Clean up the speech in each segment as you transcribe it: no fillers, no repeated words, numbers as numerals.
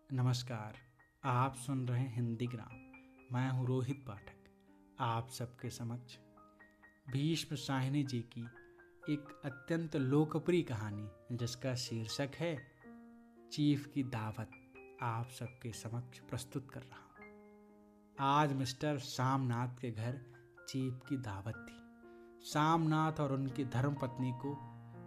नमस्कार। आप सुन रहे हैं हिंदी ग्राम। मैं हूं रोहित पाठक। आप सबके समक्ष भीष्म शाहिनी जी की एक अत्यंत लोकप्रिय कहानी जिसका शीर्षक है चीफ की दावत आप सबके समक्ष प्रस्तुत कर रहा हूं। आज मिस्टर सामनाथ के घर चीफ की दावत थी। सामनाथ और उनकी धर्मपत्नी को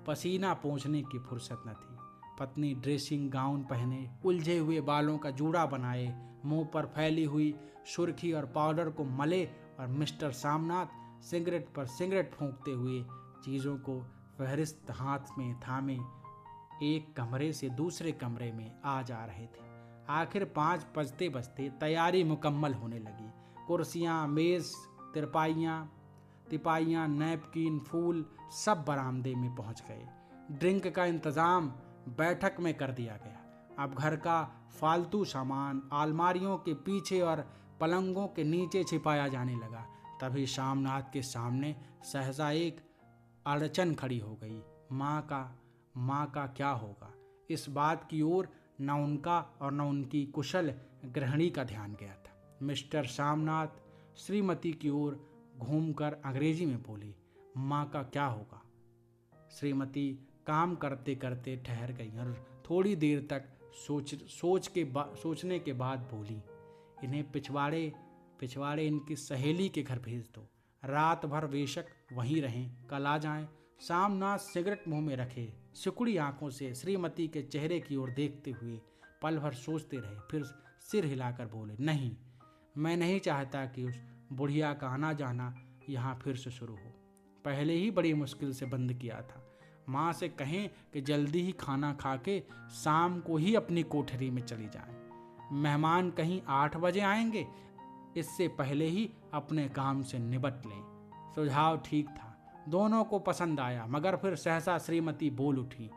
पसीना पोंछने की फुर्सत न थी। पत्नी ड्रेसिंग गाउन पहने, उलझे हुए बालों का जूड़ा बनाए, मुंह पर फैली हुई सुर्खी और पाउडर को मले और मिस्टर सामनाथ सिगरेट पर सिगरेट फूंकते हुए चीज़ों को फहरिस्त हाथ में थामे एक कमरे से दूसरे कमरे में आ जा रहे थे। आखिर 5 बजते बजते तैयारी मुकम्मल होने लगी। कुर्सियाँ, मेज़, तिपाइयाँ, नैपकिन, फूल सब बरामदे में पहुंच गए। ड्रिंक का इंतज़ाम बैठक में कर दिया गया। अब घर का फालतू सामान अलमारियों के पीछे और पलंगों के नीचे छिपाया जाने लगा। तभी शामनाथ के सामने सहसा एक अड़चन खड़ी हो गई। माँ का क्या होगा? इस बात की ओर न उनका और न उनकी कुशल गृहिणी का ध्यान गया था। मिस्टर सामनाथ श्रीमती की ओर घूमकर अंग्रेजी में बोली, माँ का क्या होगा? श्रीमती काम करते करते ठहर गई और थोड़ी देर तक सोचने के बाद बोली, इन्हें पिछवाड़े इनकी सहेली के घर भेज दो। रात भर बेशक वहीं रहें, कल आ जाएं। सामनाथ सिगरेट मुंह में रखे सिकुड़ी आंखों से श्रीमती के चेहरे की ओर देखते हुए पल भर सोचते रहे, फिर सिर हिलाकर बोले, नहीं, मैं नहीं चाहता कि उस बुढ़िया का आना जाना यहाँ फिर से शुरू हो। पहले ही बड़ी मुश्किल से बंद किया था। माँ से कहें कि जल्दी ही खाना खा के शाम को ही अपनी कोठरी में चली जाएं। मेहमान कहीं 8 बजे आएंगे, इससे पहले ही अपने काम से निपट लें। सुझाव ठीक था, दोनों को पसंद आया, मगर फिर सहसा श्रीमती बोल उठी।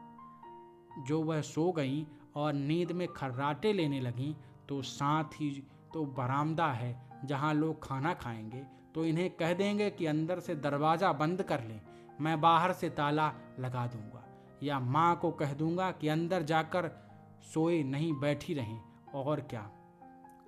जो वह सो गईं और नींद में खर्राटे लेने लगीं तो साथ ही तो बरामदा है जहाँ लोग खाना खाएंगे, तो इन्हें कह देंगे कि अंदर से दरवाज़ा बंद कर लें, मैं बाहर से ताला लगा दूंगा। या माँ को कह दूंगा कि अंदर जाकर सोए नहीं बैठी रहें। और क्या,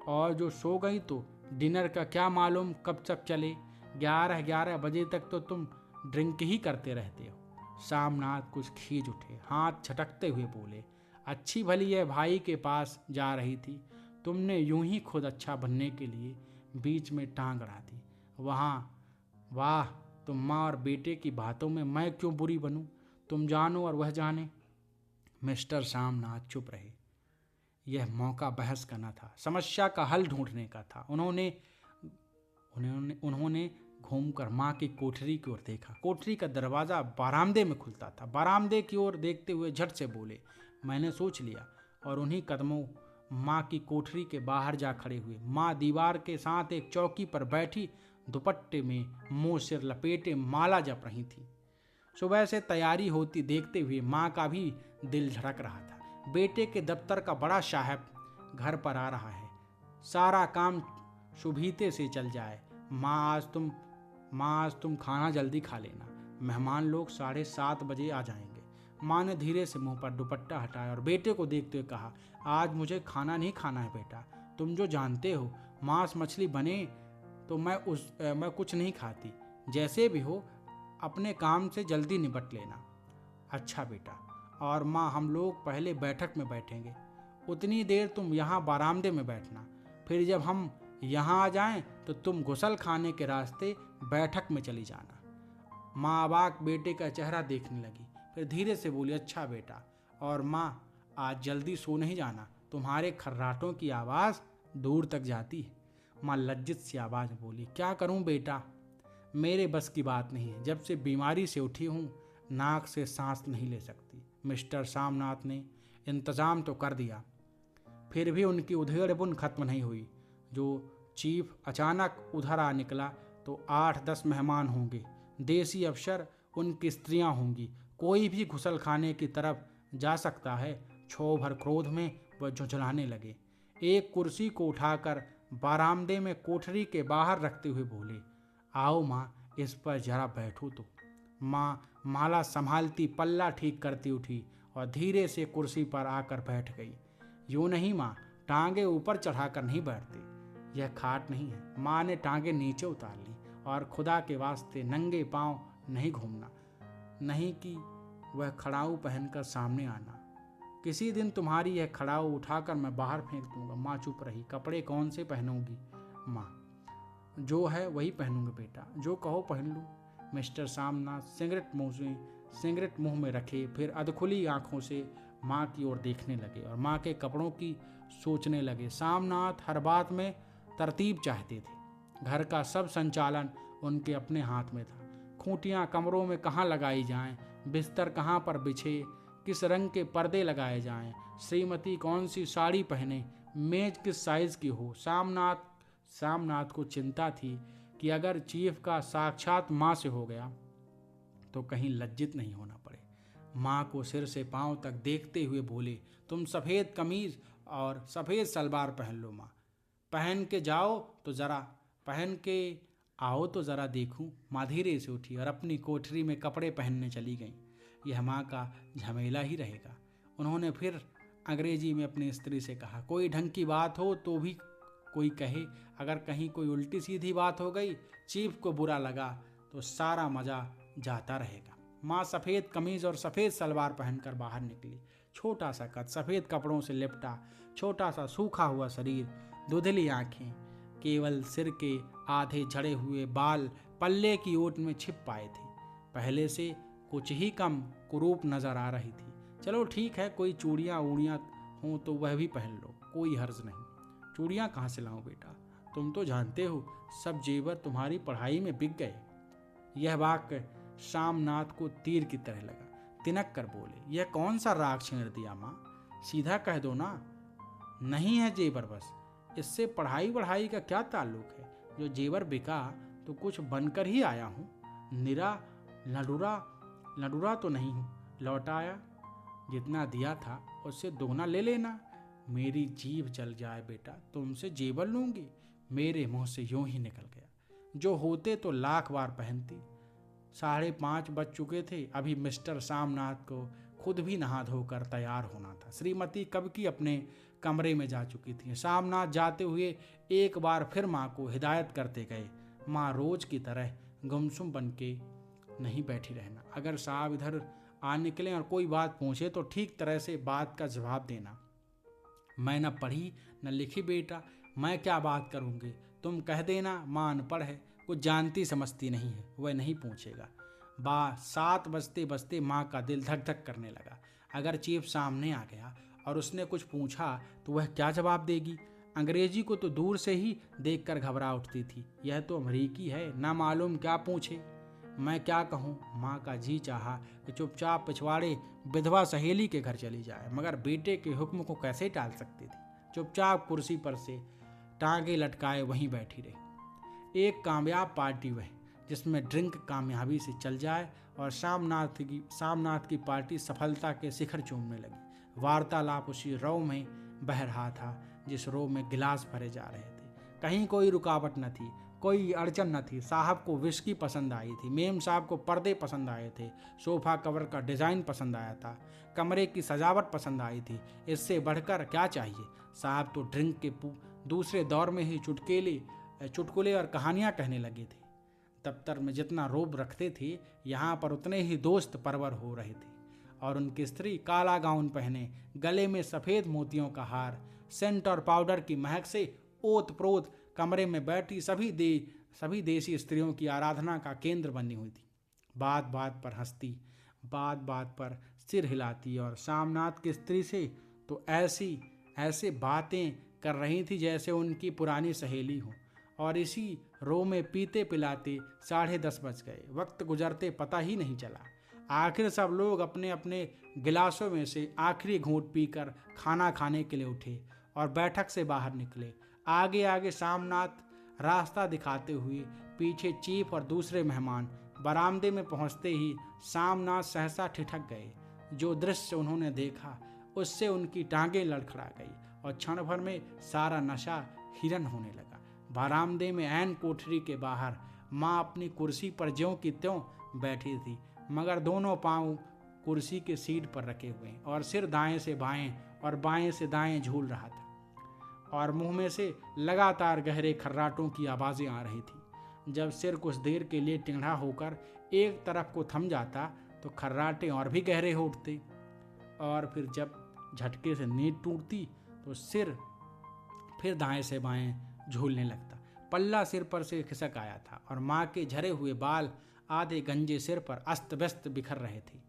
और जो सो गई तो डिनर का क्या मालूम कब तक चले। 11 बजे तक तो तुम ड्रिंक ही करते रहते हो। सामनाथ कुछ खींच उठे, हाथ छटकते हुए बोले, अच्छी भली है भाई के पास जा रही थी, तुमने यूं ही खुद अच्छा बनने के लिए बीच में टांग अड़ा दी। वाह, तुम माँ और बेटे की बातों में मैं क्यों बुरी बनूं? तुम जानो और वह जाने। मिस्टर सामनाथ चुप रहे। यह मौका बहस का न था, समस्या का हल ढूंढने का था। उन्होंने घूमकर माँ की कोठरी की ओर देखा। कोठरी का दरवाज़ा बरामदे में खुलता था। बरामदे की ओर देखते हुए झट से बोले, मैंने सोच लिया। और उन्हीं कदमों माँ की कोठरी के बाहर जा खड़े हुए। माँ दीवार के साथ एक चौकी पर बैठी दुपट्टे में मुंह सिर लपेटे माला जप रही थी। सुबह से तैयारी होती देखते हुए माँ का भी दिल धड़क रहा था। बेटे के दफ्तर का बड़ा साहब घर पर आ रहा है, सारा काम सुबीते से चल जाए। माँ आज तुम खाना जल्दी खा लेना, मेहमान लोग 7:30 बजे आ जाएंगे। माँ ने धीरे से मुंह पर दुपट्टा हटाया और बेटे को देखते हुए कहा, आज मुझे खाना नहीं खाना है बेटा, तुम जो जानते हो मांस मछली बने तो मैं कुछ नहीं खाती। जैसे भी हो अपने काम से जल्दी निपट लेना। अच्छा बेटा। और माँ, हम लोग पहले बैठक में बैठेंगे, उतनी देर तुम यहाँ बरामदे में बैठना, फिर जब हम यहाँ आ जाएं तो तुम गुसल खाने के रास्ते बैठक में चली जाना। माँ अबाक बेटे का चेहरा देखने लगी, फिर धीरे से बोली, अच्छा बेटा। और माँ, आज जल्दी सो नहीं जाना, तुम्हारे खर्राटों की आवाज़ दूर तक जाती है। माँ लज्जित सी आवाज़ में बोली, क्या करूँ बेटा, मेरे बस की बात नहीं है, जब से बीमारी से उठी हूँ नाक से सांस नहीं ले सकती। मिस्टर सामनाथ ने इंतज़ाम तो कर दिया, फिर भी उनकी उधेड़-बुन खत्म नहीं हुई। जो चीफ अचानक उधर आ निकला तो 8-10 मेहमान होंगे, देसी अफसर, उनकी स्त्रियां होंगी, कोई भी घुसल खाने की तरफ जा सकता है। क्षोभ क्रोध में वह झुंझलाने लगे। एक कुर्सी को उठाकर बरामदे में कोठरी के बाहर रखते हुए बोले, आओ माँ, इस पर जरा बैठो तो। माँ माला संभालती पल्ला ठीक करती उठी और धीरे से कुर्सी पर आकर बैठ गई। यूँ नहीं माँ, टांगे ऊपर चढ़ाकर नहीं बैठते, यह खाट नहीं है। माँ ने टांगे नीचे उतार ली। और खुदा के वास्ते नंगे पांव नहीं घूमना, नहीं कि वह खड़ाऊ पहनकर सामने आना। किसी दिन तुम्हारी यह खड़ाऊ उठाकर मैं बाहर फेंक दूंगा। माँ चुप रही। कपड़े कौन से पहनोगी माँ? जो है वही पहनूंगा बेटा, जो कहो पहन लूँ। मिस्टर सामनाथ सिगरेट मुंह में रखे फिर अधखुली आंखों से माँ की ओर देखने लगे और माँ के कपड़ों की सोचने लगे। सामनाथ हर बात में तरतीब चाहते थे। घर का सब संचालन उनके अपने हाथ में था। खूंटियाँ कमरों में कहाँ लगाई जाएं, बिस्तर कहाँ पर बिछे, किस रंग के पर्दे लगाए जाएं, श्रीमती कौन सी साड़ी पहने, मेज किस साइज की हो। सामनाथ को चिंता थी कि अगर चीफ का साक्षात माँ से हो गया तो कहीं लज्जित नहीं होना पड़े। माँ को सिर से पांव तक देखते हुए बोले, तुम सफ़ेद कमीज और सफ़ेद सलवार पहन लो माँ। पहन के आओ तो ज़रा देखूं। माँ धीरे से उठी और अपनी कोठरी में कपड़े पहनने चली गईं। यह माँ का झमेला ही रहेगा। उन्होंने फिर अंग्रेजी में अपनी स्त्री से कहा, कोई ढंग की बात हो तो भी कोई कहे, अगर कहीं कोई उल्टी सीधी बात हो गई, चीफ को बुरा लगा तो सारा मज़ा जाता रहेगा। माँ सफ़ेद कमीज और सफ़ेद सलवार पहनकर बाहर निकली। छोटा सा कद, सफ़ेद कपड़ों से लिपटा, छोटा सा सूखा हुआ शरीर, धुंधली आंखें, केवल सिर के आधे झड़े हुए बाल पल्ले की ओट में छिप पाए थे। पहले से कुछ ही कम कुरूप नजर आ रही थी। चलो ठीक है, कोई चूड़ियाँ ऊड़ियाँ हों तो वह भी पहन लो, कोई हर्ज नहीं। चूड़ियाँ कहाँ से लाऊं बेटा? तुम तो जानते हो सब जेवर तुम्हारी पढ़ाई में बिक गए। यह वाक्य सामनाथ को तीर की तरह लगा। तिनक कर बोले, यह कौन सा राग छेड़ दिया माँ? सीधा कह दो ना। नहीं है जेवर, बस इससे पढ़ाई का क्या ताल्लुक है? जो जेवर बिका तो कुछ बनकर ही आया हूँ। निरा लडूरा तो नहीं हूँ। लौटाया जितना दिया था उससे दोगुना ले लेना। मेरी जीभ जल जाए बेटा, तुमसे जेवर लूंगी? मेरे मुंह से यूं ही निकल गया। जो होते तो लाख बार पहनती। 5:30 बज चुके थे। अभी मिस्टर सामनाथ को खुद भी नहा धोकर तैयार होना था। श्रीमती कब की अपने कमरे में जा चुकी थी। सामनाथ जाते हुए एक बार फिर माँ को हिदायत करते गए, माँ रोज की तरह गुमसुम बन के नहीं बैठी रहना। अगर साहब इधर आ निकले और कोई बात पूछे तो ठीक तरह से बात का जवाब देना। मैं न पढ़ी न लिखी बेटा, मैं क्या बात करूँगी? तुम कह देना माँ अनपढ़ है, कुछ जानती समझती नहीं है, वह नहीं पूछेगा। 7 बजते बजते माँ का दिल धक धक करने लगा। अगर चीफ सामने आ गया और उसने कुछ पूछा तो वह क्या जवाब देगी? अंग्रेजी को तो दूर से ही देखकर घबरा उठती थी। यह तो अमरीकी है, ना मालूम क्या पूछे। मैं क्या कहूँ? माँ का जी चाहा कि चुपचाप पिछवाड़े विधवा सहेली के घर चली जाए, मगर बेटे के हुक्म को कैसे टाल सकती थी। चुपचाप कुर्सी पर से टांगे लटकाए वहीं बैठी रही। एक कामयाब पार्टी वह, जिसमें ड्रिंक कामयाबी से चल जाए और सामनाथ की पार्टी सफलता के शिखर चूमने लगी। वार्तालाप उसी रौ में बह रहा था जिस रो में गिलास भरे जा रहे थे। कहीं कोई रुकावट न थी, कोई अड़चन न थी। साहब को विस्की पसंद आई थी, मेम साहब को पर्दे पसंद आए थे, सोफा कवर का डिज़ाइन पसंद आया था, कमरे की सजावट पसंद आई थी। इससे बढ़कर क्या चाहिए? साहब तो ड्रिंक के दूसरे दौर में ही चुटकुले और कहानियाँ कहने लगे थे। दफ्तर में जितना रोब रखते थे, यहाँ पर उतने ही दोस्त परवर हो रहे थे। और उनकी स्त्री काला गाउन पहने, गले में सफ़ेद मोतियों का हार, सेंट और पाउडर की महक से ओत प्रोत कमरे में बैठी सभी देसी स्त्रियों की आराधना का केंद्र बनी हुई थी। बात बात पर हंसती, बात बात पर सिर हिलाती और सामनाथ की स्त्री से तो ऐसे बातें कर रही थी जैसे उनकी पुरानी सहेली हो। और इसी रो में पीते पिलाते 10:30 बज गए। वक्त गुजरते पता ही नहीं चला। आखिर सब लोग अपने अपने गिलासों में से आखिरी घूंट पीकर खाना खाने के लिए उठे और बैठक से बाहर निकले। आगे आगे सामनाथ रास्ता दिखाते हुए, पीछे चीफ और दूसरे मेहमान। बरामदे में पहुंचते ही सामनाथ सहसा ठिठक गए। जो दृश्य उन्होंने देखा उससे उनकी टांगें लड़खड़ा गई और क्षण भर में सारा नशा हिरन होने लगा। बरामदे में ऐन कोठरी के बाहर माँ अपनी कुर्सी पर ज्यों की त्यों बैठी थी, मगर दोनों पांव कुर्सी के सीट पर रखे हुए और सिर दाएं से बाएं और बाएं से दाएं झूल रहा था। और मुंह में से लगातार गहरे खर्राटों की आवाज़ें आ रही थी। जब सिर कुछ देर के लिए टेढ़ा होकर एक तरफ को थम जाता तो खर्राटे और भी गहरे हो उठते, और फिर जब झटके से नींद टूटती तो सिर फिर दाएं से बाएं झूलने लगता। पल्ला सिर पर से खिसक आया था और माँ के झरे हुए बाल आधे गंजे सिर पर अस्त व्यस्त बिखर रहे थे।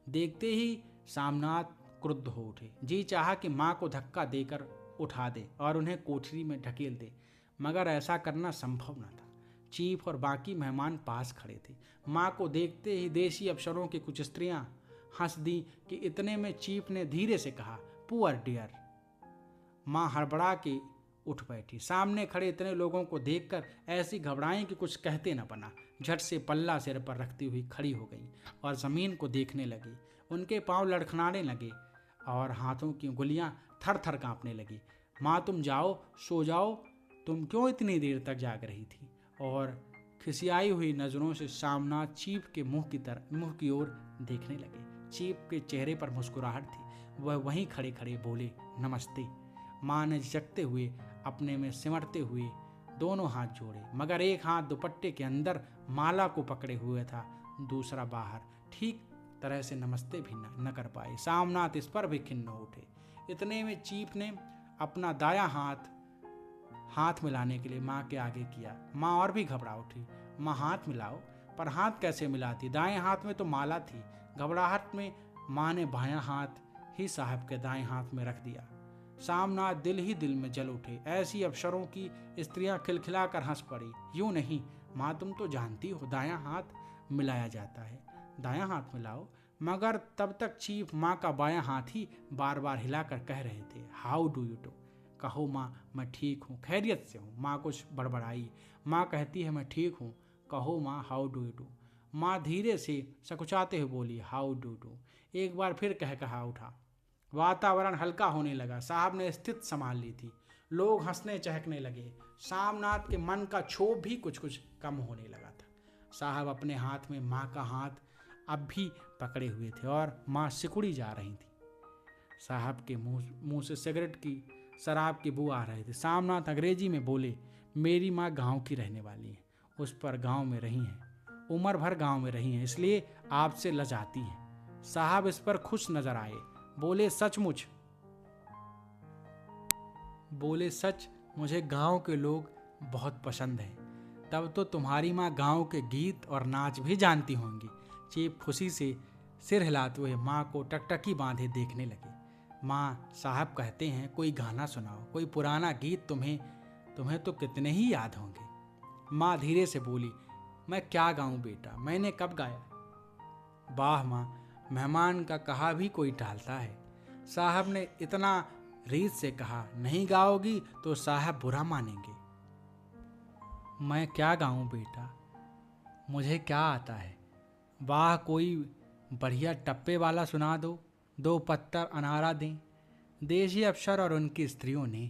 देखते ही सामनाथ क्रुद्ध हो उठे। जी चाहा कि माँ को धक्का देकर उठा दे और उन्हें कोठरी में ढकेल दे, मगर ऐसा करना संभव न था। चीफ और बाकी मेहमान पास खड़े थे। माँ को देखते ही देशी अफसरों की कुछ स्त्रियां हंस दी कि इतने में चीफ ने धीरे से कहा, पुअर डियर। माँ हड़बड़ा के उठ बैठी। सामने खड़े इतने लोगों को देखकर ऐसी घबराई कि कुछ कहते न बना। झट से पल्ला सिर पर रखती हुई खड़ी हो गई और ज़मीन को देखने लगी। उनके पांव लड़खड़ाने लगे और हाथों की उंगलियां थर थर कांपने लगी। माँ तुम जाओ, सो जाओ, तुम क्यों इतनी देर तक जाग रही थी? और खिसियाई हुई नज़रों से सामनाथ चीफ के मुंह की ओर देखने लगे। चीफ के चेहरे पर मुस्कुराहट थी। वह वहीं खड़े खड़े बोले, नमस्ते। माँ ने झिझकते हुए अपने में सिमटते हुए दोनों हाथ जोड़े, मगर एक हाथ दुपट्टे के अंदर माला को पकड़े हुए था, दूसरा बाहर। ठीक तरह से नमस्ते भी न कर पाए। सामनाथ इस पर भी खिन्न हो उठे। इतने में चीफ ने अपना दायां हाथ मिलाने के लिए माँ के आगे किया। माँ और भी घबरा उठी। माँ हाथ मिलाओ, पर हाथ कैसे मिलाती? दाएं हाथ में तो माला थी। घबराहट में माँ ने बायां हाथ ही साहब के दाएं हाथ में रख दिया। सामनाथ दिल ही दिल में जल उठे। ऐसी अफसरों की स्त्रियां खिलखिलाकर हंस पड़ी। यूं नहीं माँ, तुम तो जानती हो दायां हाथ मिलाया जाता है, दायां हाथ मिलाओ। मगर तब तक चीफ माँ का बायां हाथ ही बार बार हिलाकर कह रहे थे, हाउ डू यू डू। कहो माँ, मैं ठीक हूँ, खैरियत से हूँ। माँ कुछ बड़बड़ाई। माँ कहती है, मैं ठीक हूँ। कहो माँ, हाउ डू यू डू। माँ धीरे से सकुचाते हुए बोली, हाउ डू डू। एक बार फिर कहा उठा। वातावरण हल्का होने लगा। साहब ने स्थिति संभाल ली थी। लोग हंसने चहकने लगे। सामनाथ के मन का क्षोभ भी कुछ कुछ कम होने लगा था। साहब अपने हाथ में माँ का हाथ अब भी पकड़े हुए थे और माँ सिकुड़ी जा रही थी। साहब के मुंह से सिगरेट की शराब की बू आ रहे थे। सामनाथ अंग्रेजी में बोले, मेरी माँ गांव की रहने वाली है, उस पर गांव में रही हैं, उम्र भर गांव में रही हैं, इसलिए आपसे लजाती हैं। साहब इस पर खुश नजर आए। बोले, सचमुच? बोले, सच, मुझे गांव के लोग बहुत पसंद हैं। तब तो तुम्हारी माँ गांव के गीत और नाच भी जानती होंगी। चीफ खुशी से सिर हिलाते हुए माँ को टकटकी बांधे देखने लगे। माँ, साहब कहते हैं कोई गाना सुनाओ, कोई पुराना गीत। तुम्हें तो कितने ही याद होंगे। माँ धीरे से बोली, मैं क्या गाऊं बेटा, मैंने कब गाया? वाह माँ, मेहमान का कहा भी कोई टालता है। साहब ने इतना रीत से कहा, नहीं गाओगी तो साहब बुरा मानेंगे। मैं क्या गाऊं बेटा, मुझे क्या आता है? वाह, कोई बढ़िया टप्पे वाला सुना दो, 2 पत्तर अनारा दें। देशी अफसर और उनकी स्त्रियों ने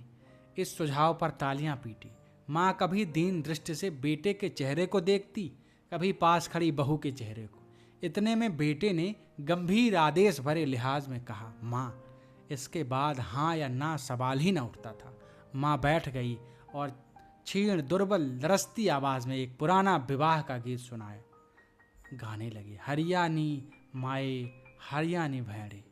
इस सुझाव पर तालियां पीटी। माँ कभी दीन दृष्टि से बेटे के चेहरे को देखती, कभी पास खड़ी बहू के चेहरे को। इतने में बेटे ने गंभीर आदेश भरे लिहाज में कहा, माँ। इसके बाद हाँ या ना सवाल ही न उठता था। माँ बैठ गई और क्षीण दुर्बल लरसती आवाज़ में एक पुराना विवाह का गीत सुनाया। गाने लगे, हरियाणी माए हरियाणी भैड़े,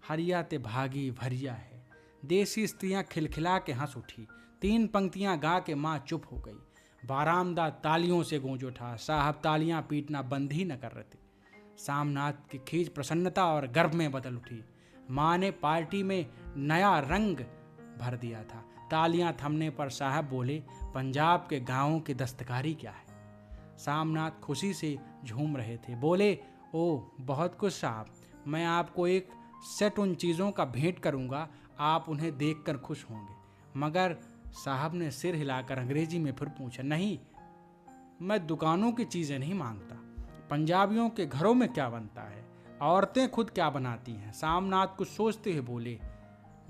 हरिया ते भागी भरिया है। देसी स्त्रियां खिलखिला के हंस उठी। 3 पंक्तियां गा के माँ चुप हो गई। बारामदा तालियों से गूंज उठा। साहब तालियां पीटना बंद ही न कर रहे थे। सामनाथ की खींच प्रसन्नता और गर्व में बदल उठी। माँ ने पार्टी में नया रंग भर दिया था। तालियां थमने पर साहब बोले, पंजाब के गांवों की दस्तकारी क्या है? सामनाथ खुशी से झूम रहे थे। बोले, ओह बहुत कुछ साहब, मैं आपको एक सेट उन चीज़ों का भेंट करूंगा, आप उन्हें देखकर खुश होंगे। मगर साहब ने सिर हिलाकर अंग्रेजी में फिर पूछा, नहीं, मैं दुकानों की चीज़ें नहीं मांगता। पंजाबियों के घरों में क्या बनता है, औरतें खुद क्या बनाती हैं? सामनाथ कुछ सोचते हुए बोले,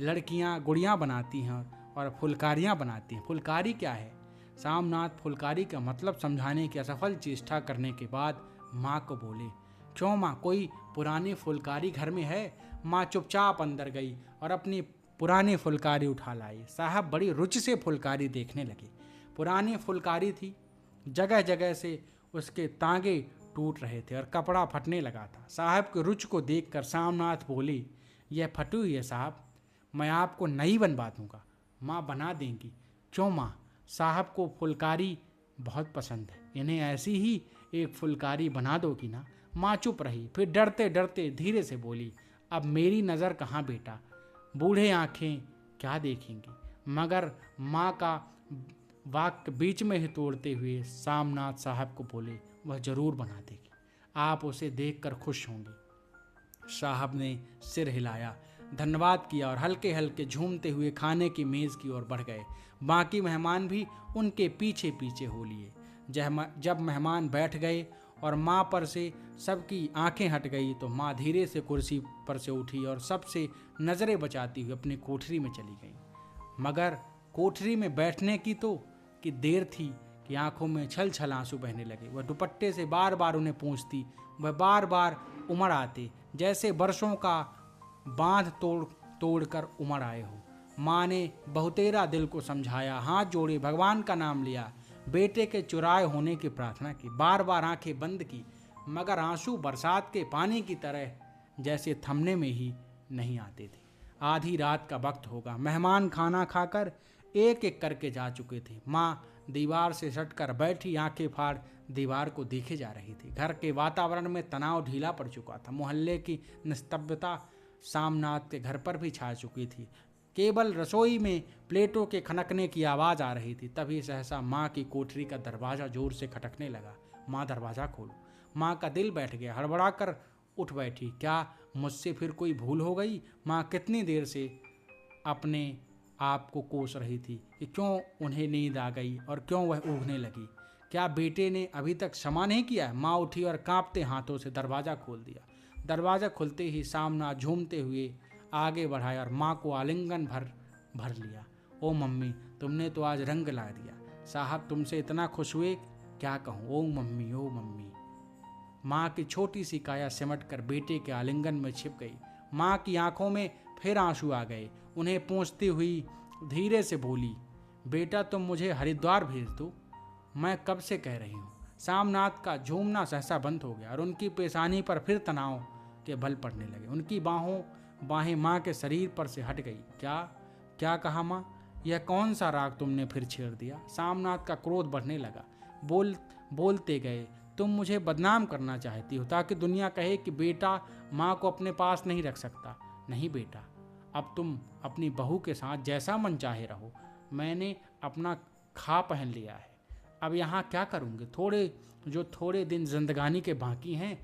लड़कियां गुड़ियां बनाती हैं और फुलकारियां बनाती हैं। फुलकारी क्या है? सामनाथ फुलकारी का मतलब समझाने की असफल चेष्टा करने के बाद माँ को बोले, क्यों माँ, कोई पुरानी फुलकारी घर में है? माँ चुपचाप अंदर गई और अपनी पुरानी फुलकारी उठा लाए। साहब बड़ी रुचि से फुलकारी देखने लगे। पुरानी फुलकारी थी, जगह जगह से उसके तांगे टूट रहे थे और कपड़ा फटने लगा था। साहब की रुचि को देखकर सामनाथ बोले, यह फटी हुई है साहब, मैं आपको नई बनवा दूंगा। माँ बना देंगी? क्यों माँ? साहब को फुलकारी बहुत पसंद है, इन्हें ऐसी ही एक फुलकारी बना दोगी ना? माँ चुप रही, फिर डरते डरते धीरे से बोली, अब मेरी नज़र कहाँ बेटा, बूढ़े आंखें क्या देखेंगी? मगर माँ का वाक्य बीच में ही तोड़ते हुए सामनाथ साहब को बोले, वह जरूर बना देगी, आप उसे देखकर खुश होंगे। साहब ने सिर हिलाया, धन्यवाद किया और हल्के हल्के झूमते हुए खाने की मेज़ की ओर बढ़ गए। बाकी मेहमान भी उनके पीछे पीछे हो लिए। जब मेहमान बैठ गए और माँ पर से सबकी आंखें हट गई तो माँ धीरे से कुर्सी पर से उठी और सबसे नज़रें बचाती हुई अपनी कोठरी में चली गई। मगर कोठरी में बैठने की तो कि देर थी कि आंखों में छल छल आंसू बहने लगे। वह दुपट्टे से बार बार उन्हें पूछती, वह बार बार उमड़ आते, जैसे बरसों का बांध तोड़ कर उमड़ आए हो। माँ ने बहुतेरा दिल को समझाया, हाथ जोड़े, भगवान का नाम लिया, बेटे के चुराए होने की प्रार्थना की, बार बार आंखें बंद की, मगर आंसू बरसात के पानी की तरह जैसे थमने में ही नहीं आते थे। आधी रात का वक्त होगा। मेहमान खाना खाकर एक एक करके जा चुके थे। माँ दीवार से सटकर बैठी आंखें फाड़ दीवार को देखे जा रही थी। घर के वातावरण में तनाव ढीला पड़ चुका था। मोहल्ले की निस्तब्धता सामनाथ के घर पर भी छा चुकी थी। केवल रसोई में प्लेटों के खनकने की आवाज़ आ रही थी। तभी सहसा माँ की कोठरी का दरवाज़ा जोर से खटकने लगा। माँ दरवाज़ा खोलो। माँ का दिल बैठ गया, हड़बड़ा कर उठ बैठी। क्या मुझसे फिर कोई भूल हो गई? माँ कितनी देर से अपने आप को कोस रही थी कि क्यों उन्हें नींद आ गई और क्यों वह ऊँघने लगी। क्या बेटे ने अभी तक क्षमा नहीं किया? माँ उठी और कांपते हाथों से दरवाज़ा खोल दिया। दरवाज़ा खुलते ही सामना झूमते हुए आगे बढ़ाया और माँ को आलिंगन भर लिया। ओ मम्मी, तुमने तो आज रंग ला दिया। साहब तुमसे इतना खुश हुए, क्या कहूँ। ओ मम्मी, ओ मम्मी। माँ की छोटी सी काया सिमट कर बेटे के आलिंगन में छिप गई। माँ की आंखों में फिर आंसू आ गए। उन्हें पोंछती हुई धीरे से बोली, बेटा तुम मुझे हरिद्वार भेज दो, मैं कब से कह रही हूँ। सामनाथ का झूमना सहसा बंद हो गया और उनकी पेशानी पर फिर तनाव के बल पड़ने लगे। उनकी बाहें माँ के शरीर पर से हट गई। क्या कहा माँ? यह कौन सा राग तुमने फिर छेड़ दिया? सामनाथ का क्रोध बढ़ने लगा। बोलते गए, तुम मुझे बदनाम करना चाहती हो ताकि दुनिया कहे कि बेटा माँ को अपने पास नहीं रख सकता। नहीं बेटा, अब तुम अपनी बहू के साथ जैसा मन चाहे रहो। मैंने अपना खा पहन लिया है, अब यहाँ क्या करूँगी? थोड़े दिन जिंदगानी के बाकी हैं,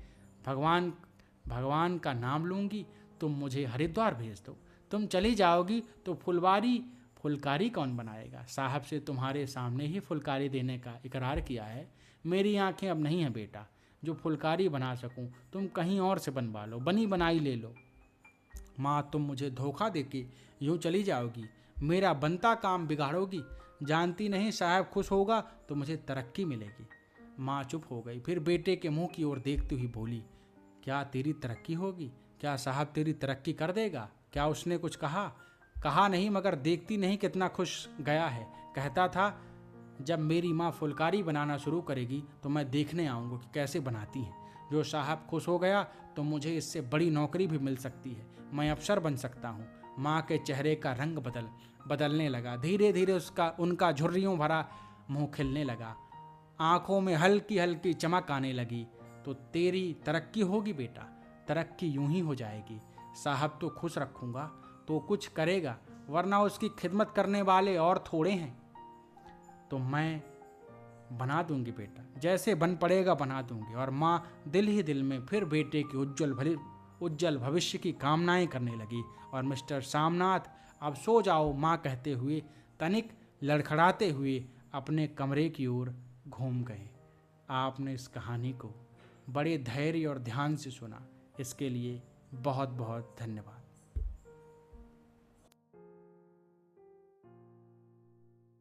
भगवान का नाम लूँगी। तुम मुझे हरिद्वार भेज दो। तुम चली जाओगी तो फुलकारी कौन बनाएगा? साहब से तुम्हारे सामने ही फुलकारी देने का इकरार किया है। मेरी आंखें अब नहीं हैं बेटा जो फुलकारी बना सकूं। तुम कहीं और से बनवा लो, बनी बनाई ले लो। माँ, तुम मुझे धोखा देके यूँ चली जाओगी, मेरा बनता काम बिगाड़ोगी। जानती नहीं साहब खुश होगा तो मुझे तरक्की मिलेगी। माँ चुप हो गई, फिर बेटे के मुंह की ओर देखती हुई बोली, क्या तेरी तरक्की होगी? क्या साहब तेरी तरक्की कर देगा? क्या उसने कुछ कहा नहीं, मगर देखती नहीं कितना खुश गया है। कहता था जब मेरी माँ फुलकारी बनाना शुरू करेगी तो मैं देखने आऊँगा कि कैसे बनाती हैं। जो साहब खुश हो गया तो मुझे इससे बड़ी नौकरी भी मिल सकती है, मैं अफसर बन सकता हूँ। माँ के चेहरे का रंग बदलने लगा। धीरे धीरे उनका झुर्रियों भरा मुंह खिलने लगा, आंखों में हल्की हल्की चमक आने लगी। तो तेरी तरक्की होगी बेटा, तरक्की यूं ही हो जाएगी। साहब तो खुश रखूँगा तो कुछ करेगा, वरना उसकी खिदमत करने वाले और थोड़े हैं। तो मैं बना दूंगी बेटा, जैसे बन पड़ेगा बना दूंगी। और माँ दिल ही दिल में फिर बेटे की उज्जवल भविष्य की कामनाएं करने लगी। और मिस्टर सामनाथ अब सो जाओ माँ कहते हुए तनिक लड़खड़ाते हुए अपने कमरे की ओर घूम गए। आपने इस कहानी को बड़े धैर्य और ध्यान से सुना, इसके लिए बहुत बहुत धन्यवाद।